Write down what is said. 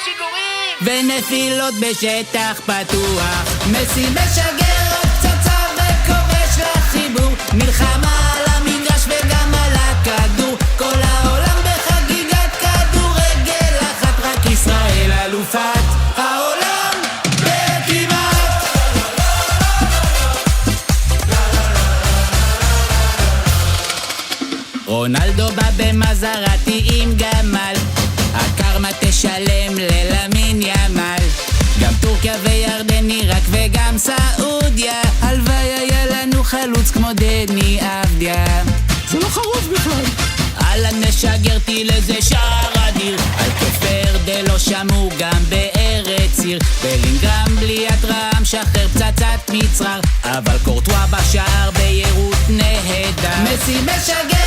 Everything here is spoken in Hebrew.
שיגורים! ונפילות בשטח פתוח. מסי משגר עוד פצצה וכובש לחיבור. מלחמה על המגרש וגם על הכדור. כל העולם בחגיגת כדורגל אחת, רק ישראל אלופת העולם בכמעט. רונלדו בא במזרתי עם גמל, הקרמה תשלם ללמין ימל. גם טורקיה וירדן, עיראק וגם סעודיה, הלוואי היה לנו חלוץ כמו דני אבדיה. זה לא חרוז בכלל. אהלן משגר טיל איזה שער אדיר, על כפר דלו שמעו גם בארץ עיר. בלינגרם בלי התראה משחרר פצצת מצרר, אבל קורטואה בשער ביירות נהדר. מסי משגר